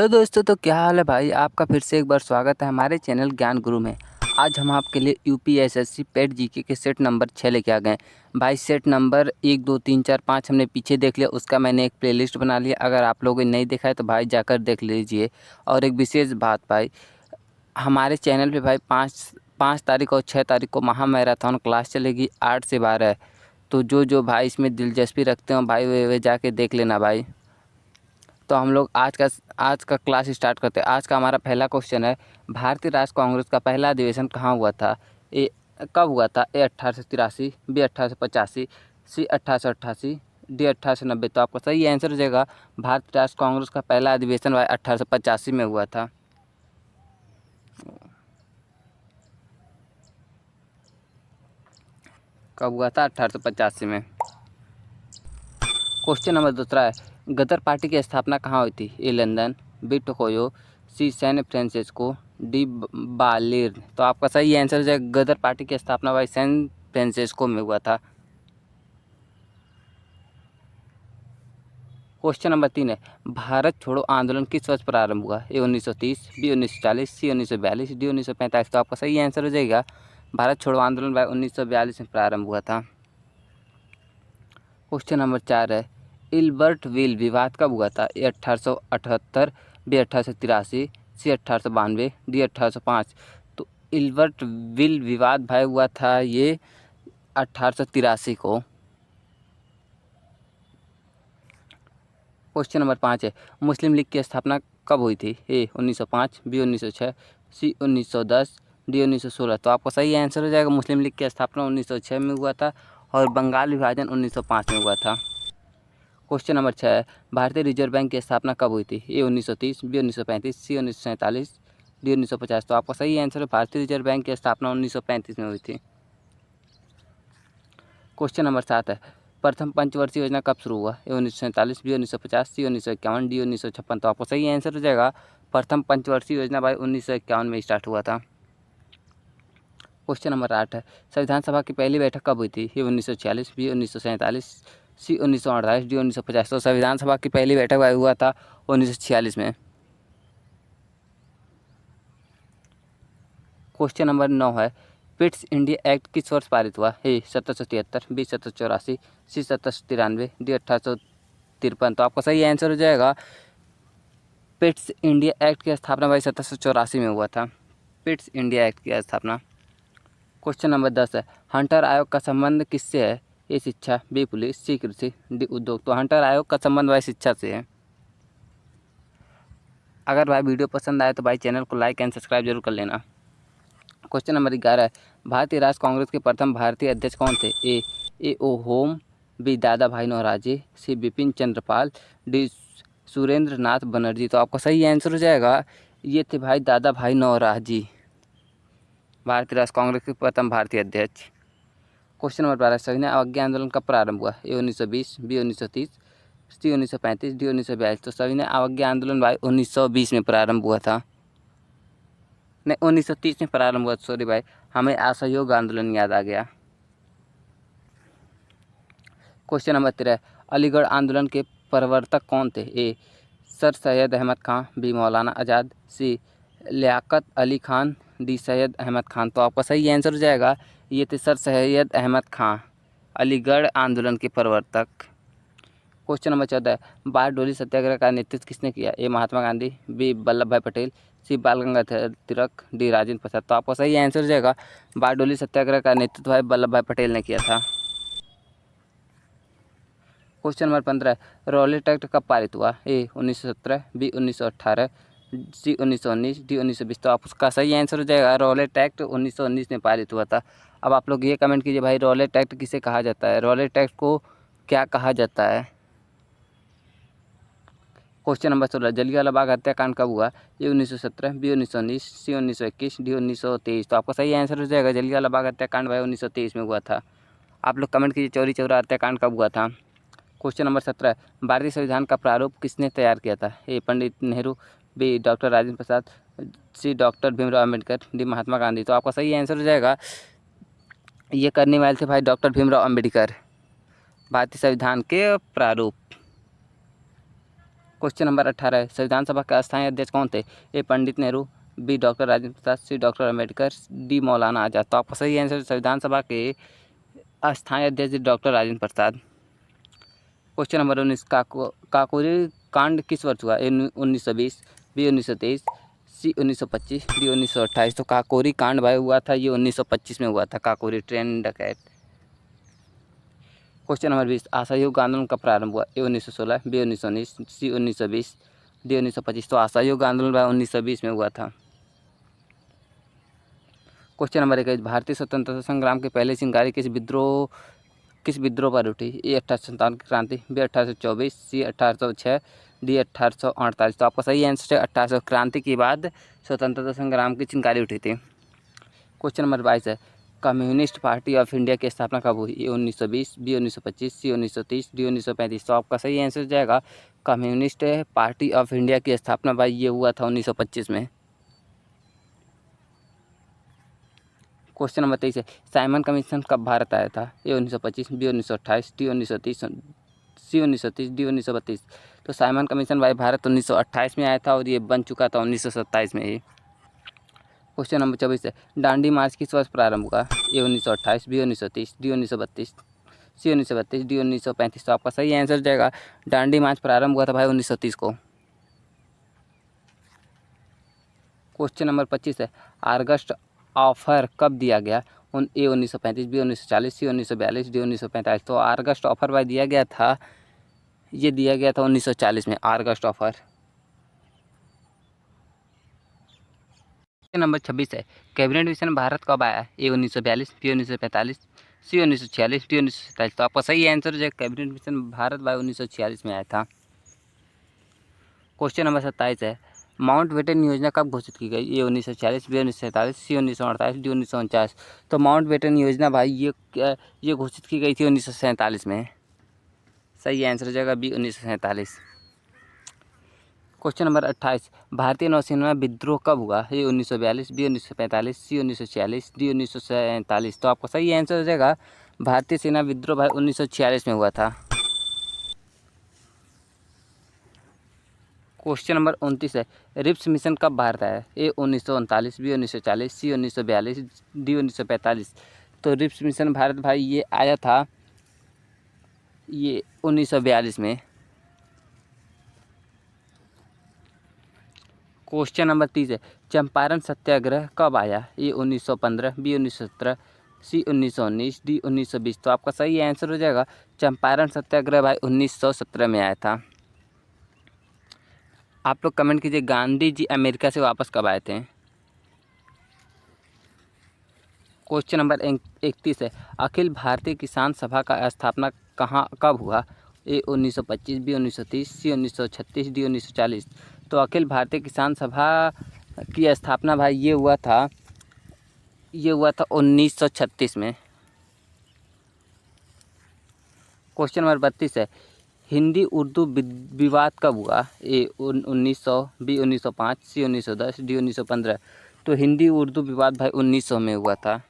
दोस्तों, तो क्या हाल है भाई। आपका फिर से एक बार स्वागत है हमारे चैनल ज्ञान गुरु में। आज हम आपके लिए यूपीएसएससी पेट जीके के सेट नंबर 6 लेके आ गए। भाई सेट नंबर 1 2 3 4 5 हमने पीछे देख लिया, उसका मैंने एक प्लेलिस्ट बना लिया। अगर आप लोगों ने नहीं देखा है तो भाई जाकर देख लीजिए। और एक विशेष बात भाई, हमारे चैनल पे भाई 5 तारीख और 6 तारीख को महा मैराथन क्लास चलेगी 8 से 12। तो जो भाई इसमें दिलचस्पी रखते हो भाई वे जाके देख लेना भाई। तो हम लोग आज का क्लास स्टार्ट करते हैं। आज का हमारा पहला क्वेश्चन है, भारतीय राष्ट्र कांग्रेस का पहला अधिवेशन कहाँ हुआ था? ए कब हुआ था? ए 1883, बी 1885, सी 1888, डी 1890। तो आपका सही आंसर हो जाएगा भारतीय राष्ट्र कांग्रेस का पहला अधिवेशन 1885 में हुआ था। कब हुआ था? 1885 में। क्वेश्चन नंबर दूसरा है, गदर पार्टी की स्थापना कहाँ हुई थी? ए लंदन, बी टोक्यो, सी सैन फ्रांसिस्को, डी बार्लिन। तो आपका सही आंसर है गदर पार्टी की स्थापना भाई सैन फ्रांसिस्को में हुआ था। क्वेश्चन नंबर 3 है, भारत छोड़ो आंदोलन किस वर्ष प्रारंभ हुआ? ए 1930, बी 1940, सी 1942, डी 1945। तो आपका सही आंसर हो जाएगा भारत छोड़ो आंदोलन भाई 1942 में प्रारंभ हुआ था। क्वेश्चन नंबर 4 है, इल्बर्टविल विवाद कब हुआ था? ए 1878, बी 1883, सी 1892, डी 1805। तो इल्बर्टविल विवाद भाई हुआ था ये 1883 को। क्वेश्चन नंबर 5 है, मुस्लिम लीग की स्थापना कब हुई थी? ए 1905, बी 1906, सी 1910, डी 1916। तो आपका सही आंसर हो जाएगा मुस्लिम लीग की स्थापना 1906 में हुआ था और बंगाल विभाजन 1905 में हुआ था। क्वेश्चन नंबर 6 है, भारतीय रिजर्व बैंक की स्थापना कब हुई थी? ए 1930, बी 1935, सी 1947, डी 1950। तो आपका सही आंसर है भारतीय रिजर्व बैंक की स्थापना 1935 में हुई थी। क्वेश्चन नंबर 7 है, प्रथम पंचवर्षीय योजना कब शुरू हुआ? ए 1947, बी 1950, सी 1951, डी 1956। तो आपको सही आंसर हो जाएगा प्रथम पंचवर्षीय योजना भाई 1951 में स्टार्ट हुआ था। क्वेश्चन नंबर 8 है, संविधान सभा की पहली बैठक कब हुई थी? ए 1946, बी 1947, सी 1948, डी 1950। तो संविधान सभा की पहली बैठक भाई हुआ था 1946 में। क्वेश्चन नंबर 9 है, पिट्स इंडिया एक्ट किस वर्ष पारित हुआ? ए 1773, बी 1784, सी 1793, डी 1853। तो आपका सही आंसर हो जाएगा पिट्स इंडिया एक्ट की स्थापना भाई 1784 में हुआ था। पिट्स इंडिया एक्ट की स्थापना। क्वेश्चन नंबर 10 है, हंटर आयोग का संबंध किससे है? ए शिक्षा, बी पुलिस, सी कृषि, डी उद्योग। तो हंटर आयोग का संबंध भाई शिक्षा से है। अगर भाई वीडियो पसंद आए तो भाई चैनल को लाइक एंड सब्सक्राइब जरूर कर लेना। क्वेश्चन नंबर 11 है, भारतीय राष्ट्र कांग्रेस के प्रथम भारतीय अध्यक्ष कौन थे? ए ओ होम, बी दादा भाई नौरोजी, सी बिपिन चंद्र पाल, डी सुरेंद्र नाथ बनर्जी। तो आपका सही आंसर हो जाएगा ये थे भाई दादा भाई नौरोजी, भारतीय राष्ट्र कांग्रेस के प्रथम भारतीय अध्यक्ष। क्वेश्चन नंबर 12, सविनय अवज्ञा आंदोलन कब प्रारंभ हुआ? ए 1920, बी 1930, सी 1935, डी 1942। तो सविनय अवज्ञा आंदोलन भाई 1920 में प्रारंभ हुआ था। नहीं, 1930 में प्रारंभ हुआ, सॉरी भाई, हमें असहयोग आंदोलन याद आ गया। क्वेश्चन नंबर 13, अलीगढ़ आंदोलन के प्रवर्तक कौन थे? ए सर सैयद अहमद खां, बी मौलाना आज़ाद, सी लियाकत अली खान, डी सैयद अहमद खान। तो आपका सही आंसर हो जाएगा ये थे सर सैयद अहमद खां, अलीगढ़ आंदोलन के प्रवर्तक। क्वेश्चन नंबर 14, बारडोली सत्याग्रह का नेतृत्व किसने किया? ए महात्मा गांधी, बी वल्लभ भाई पटेल, सी बाल गंगाधर तिलक, डी राजेंद्र प्रसाद। तो आपका सही आंसर हो जाएगा बारडोली सत्याग्रह का नेतृत्व भाई वल्लभ भाई पटेल ने किया था। क्वेश्चन नंबर 15, रॉलेट एक्ट कब पारित हुआ? ए 1917, बी 1918, सी 1919, डी 1920। तो आप उसका सही आंसर हो जाएगा रॉलेट एक्ट 1919 में पारित हुआ था। अब आप लोग ये कमेंट कीजिए भाई रॉलेट एक्ट किसे कहा जाता है? रॉलेट एक्ट को क्या कहा जाता है? क्वेश्चन नंबर 16, जलियांवाला बाग हत्याकांड कब हुआ? ए 1917, बी 1919, सी 1921, डी 1923। तो आपका सही आंसर हो जाएगा जलियांवाला बाग हत्याकांड भाई 1923 में हुआ था। आप लोग कमेंट कीजिए चौरी चौरा हत्याकांड कब हुआ था? क्वेश्चन नंबर 17, भारतीय संविधान का प्रारूप किसने तैयार किया था? ए पंडित नेहरू, बी डॉक्टर राजेंद्र प्रसाद, सी डॉक्टर भीमराव अम्बेडकर, डी महात्मा गांधी। तो आपका सही आंसर हो जाएगा ये करने वाले थे भाई डॉक्टर भीमराव अम्बेडकर, भारतीय संविधान के प्रारूप। क्वेश्चन नंबर 18 है, संविधान सभा के अस्थायी अध्यक्ष कौन थे? ए पंडित नेहरू, बी डॉक्टर राजेंद्र प्रसाद, सी डॉक्टर अम्बेडकर, डी मौलाना आजाद। तो आपका सही आंसर संविधान सभा के अस्थायी अध्यक्ष doctor Rajendra Prasad. Question number 19, Kakori कांड किस वर्ष हुआ? ए 1920, बी 1923, सी 1925, डी 1928। तो काकोरी कांड भाई हुआ था ये 1925 में हुआ था, काकोरी ट्रेन डकैत। क्वेश्चन नंबर 20, असहयोग आंदोलन कब प्रारंभ हुआ? ए 1916, बी 1919, सी 1920, डी 1925। तो असहयोग आंदोलन भाई 1920 में हुआ था। क्वेश्चन नंबर 21, भारतीय स्वतंत्रता संग्राम के पहले चिंगारी किस विद्रोह पर उठी? ए 1857 की क्रांति, बी 1824, सी 1806, डी 1848। तो आपका सही आंसर है 1800 क्रांति के बाद स्वतंत्रता संग्राम की चिंगारी उठी थी। क्वेश्चन नंबर 22 है, कम्युनिस्ट पार्टी ऑफ इंडिया की स्थापना कब हुई? ए 1920, बी 1925, सी 1930, डी 1935। तो आपका सही आंसर जाएगा कम्युनिस्ट पार्टी ऑफ इंडिया की स्थापना भाई ये हुआ था 1925 में। क्वेश्चन नंबर 23 है, साइमन कमीशन कब भारत आया था? ए 1925, बी 1928, डी 1930, सी 1930, डी 1932। तो साइमन कमीशन भाई भारत 1928 में आया था और ये बन चुका था 1927 में ही। क्वेश्चन नंबर 24 है, दांडी मार्च किस वर्ष प्रारंभ हुआ? ए 1928, बी 1930, डी 1932, सी 1932, डी 1935। तो आपका सही आंसर जाएगा दांडी मार्च प्रारंभ हुआ था भाई 1930 को। क्वेश्चन नंबर 25 है, आगस्ट ऑफर कब दिया गया? ए 1935, बी 1940, सी 1942, डी 1945। तो आगस्ट ऑफर भाई दिया गया था, ये दिया गया था 1940 में आगस्ट ऑफर। क्वेश्चन नंबर 26 है, कैबिनेट मिशन भारत कब आया? ए 1942, बी 1945, सी 1946, डी 1947। तो आपका सही आंसर जो है कैबिनेट मिशन भारत भाई 1946 में आया था। क्वेश्चन नंबर 27 है, माउंट बेटन योजना कब घोषित की गई? ए 1940, बी 1947, सी 1948, डी 1949। तो माउंट बेटन योजना भाई ये घोषित की गई थी 1947 में। सही आंसर हो जाएगा बी 1947। क्वेश्चन नंबर 28, भारतीय नौसेना विद्रोह कब हुआ? ए 1942, बी 1945, सी 1946, डी 1947। तो आपका सही आंसर हो जाएगा भारतीय सेना विद्रोह भाई 1946 में हुआ था। क्वेश्चन नंबर 29 है, रिप्स मिशन कब भारत आया? ए 1939, बी 1940, सी 1942, डी 1945। तो रिप्स मिशन भारत भाई ये आया था ये 1942 में। क्वेश्चन नंबर 30 है, चंपारण सत्याग्रह कब आया? ए 1915, बी 1917, सी 1919, डी 1920। तो आपका सही आंसर हो जाएगा चंपारण सत्याग्रह भाई 1917 में आया था। आप लोग कमेंट कीजिए गांधी जी अमेरिका से वापस कब आए थे। क्वेश्चन नंबर 31 है, अखिल भारतीय किसान सभा का स्थापना कब हुआ? ए 1925, बी 1930, सी 1936, डी 1940। तो अखिल भारतीय किसान सभा की स्थापना भाई ये हुआ था 1936 में। क्वेश्चन नंबर 32 है, हिंदी उर्दू विवाद कब हुआ? ए 1900, बी 1905, सी 1910, डी 1915। तो हिंदी उर्दू विवाद भाई 1900 में हुआ था।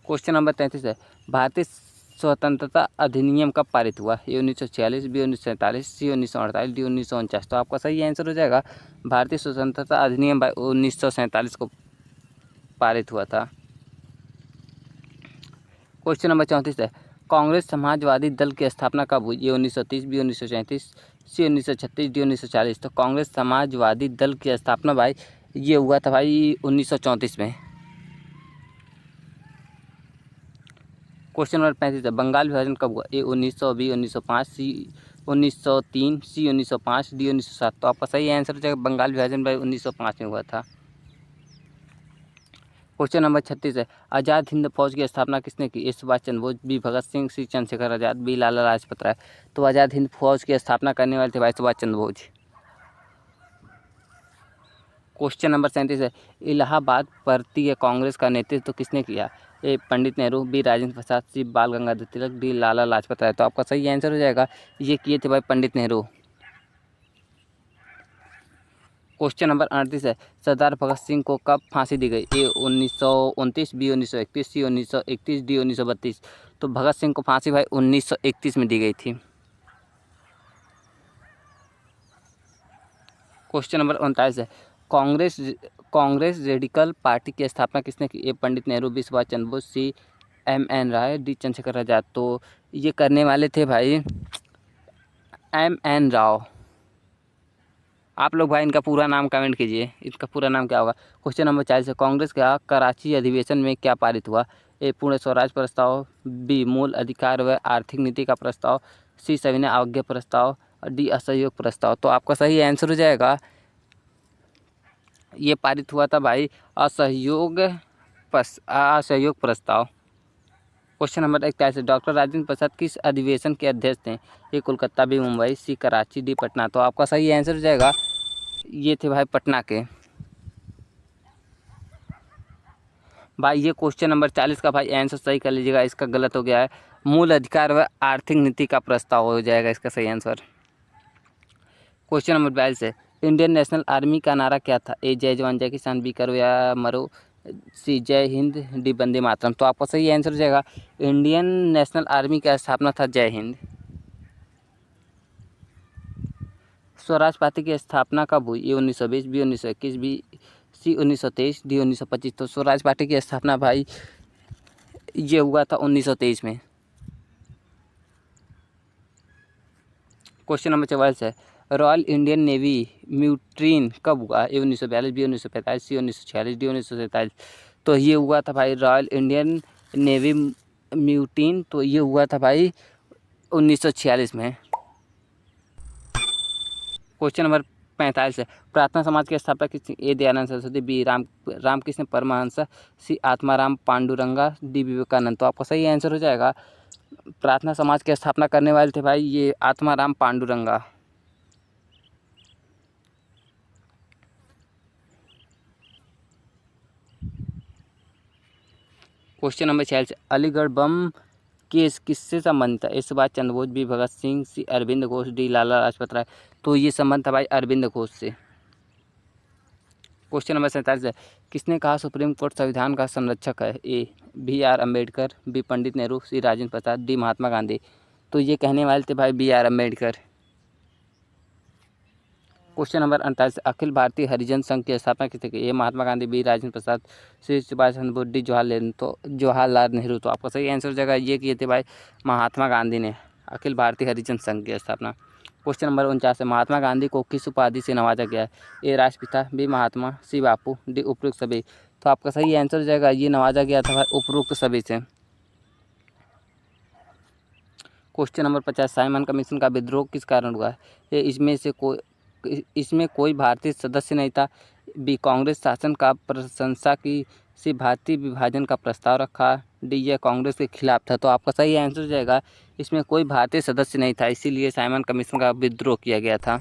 क्वेश्चन नंबर 33 है, भारतीय स्वतंत्रता अधिनियम कब पारित हुआ? ए 1946, बी 1947, सी 1948, डी 1949। तो आपका सही आंसर हो जाएगा भारतीय स्वतंत्रता अधिनियम भाई 1947 को पारित हुआ था। क्वेश्चन नंबर 34 है, कांग्रेस समाजवादी दल की स्थापना कब हुई? ए 1930, बी 1937, सी 1936, डी 1940। तो कांग्रेस समाजवादी दल की स्थापना भाई ये हुआ था भाई 1934 में। क्वेश्चन नंबर 35 है, बंगाल विभाजन कब हुआ? ए 1900, बी 1905, सी 1903, सी 1905, डी 1907। तो आपका सही आंसर हो जाएगा बंगाल विभाजन भाई 1905 में हुआ था। क्वेश्चन नंबर 36 है, आज़ाद हिंद फौज की स्थापना किसने की? ए सुभाष चंद्र बोस, बी भगत सिंह, सी चंद्रशेखर आज़ाद, बी लाला लाजपत राय। तो आज़ाद हिंद फौज की स्थापना करने वाले थे भाई सुभाष चंद्र बोस। क्वेश्चन नंबर 37 है, इलाहाबाद प्रांतीय कांग्रेस का नेतृत्व किसने किया? ए पंडित नेहरू, बी राजेंद्र प्रसाद, सी बाल गंगाधर तिलक, डी लाला लाजपत राय। तो आपका सही आंसर हो जाएगा ये किए थे भाई पंडित नेहरू। क्वेश्चन नंबर 38 है, सरदार भगत सिंह को कब फांसी दी गई? ए 1929, बी 1931, सी 1931, डी 1932। तो भगत सिंह को फांसी भाई 1931 में दी गई थी। क्वेश्चन नंबर 39 है, कांग्रेस कांग्रेस रेडिकल पार्टी की स्थापना किसने की? ए पंडित नेहरू, बी सुभाष चंद्र बोस, सी एम.एन. राय, डी चंद्रशेखर आजाद। तो ये करने वाले थे भाई एम.एन. राव। आप लोग भाई इनका पूरा नाम कमेंट कीजिए, इसका पूरा नाम क्या होगा। क्वेश्चन नंबर 40 है, कांग्रेस का कराची अधिवेशन में क्या पारित हुआ? ए पूर्ण स्वराज प्रस्ताव, बी मूल अधिकार व आर्थिक नीति का प्रस्ताव, सी सविनय अवज्ञा प्रस्ताव, डी असहयोग प्रस्ताव। तो आपका सही आंसर हो जाएगा, ये पारित हुआ था भाई असहयोग प्रस्ताव। क्वेश्चन नंबर 41 है, डॉक्टर राजेंद्र प्रसाद किस अधिवेशन के अध्यक्ष थे? ए कोलकाता, बी मुंबई, सी कराची, डी पटना। तो आपका सही आंसर हो जाएगा, ये थे भाई पटना के। भाई ये क्वेश्चन नंबर 40 का भाई आंसर सही कर लीजिएगा, इसका गलत हो गया है, मूल अधिकार व आर्थिक नीति का प्रस्ताव हो जाएगा इसका सही आंसर। क्वेश्चन नंबर 42 है, इंडियन नेशनल आर्मी का नारा क्या था? ए जय जवान जय किसान, बी करो या मरो, सी जय हिंद, डी वंदे मातरम। तो आपका सही आंसर हो जाएगा, इंडियन नेशनल आर्मी का स्थापना था जय हिंद। स्वराज पार्टी की स्थापना कब हुई? ए 1920, बी 1921, बी सी 1923, डी 1925। तो स्वराज पार्टी की स्थापना भाई ये हुआ था 1923 में। क्वेश्चन नंबर 44 है, रॉयल इंडियन नेवी म्यूट्रीन कब हुआ? ए 1942, बी 1945, सी 1946, डी 1947। तो ये हुआ था भाई रॉयल इंडियन नेवी म्यूट्रीन, तो ये हुआ था भाई 1946 में। क्वेश्चन नंबर 45 है, प्रार्थना समाज के स्थापक किसने? ए दयानंद सरस्वती, बी रामकृष्ण परमहंस, सी आत्माराम पांडुरंगा, डी विवेकानंद। तो आपका सही आंसर हो जाएगा, प्रार्थना समाज की स्थापना करने वाले थे भाई ये आत्माराम पांडुरंगा। क्वेश्चन नंबर 46, अलीगढ़ बम केस किससे संबंधित है? ए सुभाष चंद्र बोस, बी भगत सिंह, सी अरविंद घोष, डी लाला लाजपत राय। तो ये संबंध था भाई अरविंद घोष से। क्वेश्चन नंबर 47 है, किसने कहा सुप्रीम कोर्ट संविधान का संरक्षक है? ए बी.आर. अम्बेडकर, बी पंडित नेहरू, सी राजेंद्र प्रसाद, डी महात्मा गांधी। तो ये कहने वाले थे भाई B R. Ambedkar. Question number 48, Akhil Bharatiya हरिजन संघ की स्थापना किसने की? ए महात्मा गांधी, बी राजेंद्र प्रसाद, सी सुभाष चंद्र बोस, डी जवाहरलाल नेहरू। तो आपका सही आंसर हो जाएगा, ये किए थे भाई महात्मा गांधी ने अखिल भारतीय हरिजन संघ की स्थापना। क्वेश्चन नंबर 49 है, महात्मा गांधी को किस उपाधि से नवाजा गया है? ए राष्ट्रपिता, बी महात्मा, सी बापू, डी उपरोक्त सभी। तो आपका सही आंसर हो जाएगा, ये नवाजा गया था भाई उपरोक्त सभी से। क्वेश्चन नंबर 50, साइमन कमीशन का विद्रोह किस कारण हुआ है? इसमें कोई भारतीय सदस्य नहीं था, बी कांग्रेस शासन का प्रशंसा की, सी भारतीय विभाजन का प्रस्ताव रखा, डी यह कांग्रेस के खिलाफ था। तो आपका सही आंसर हो जाएगा, इसमें कोई भारतीय सदस्य नहीं था, इसीलिए साइमन कमीशन का विद्रोह किया गया था।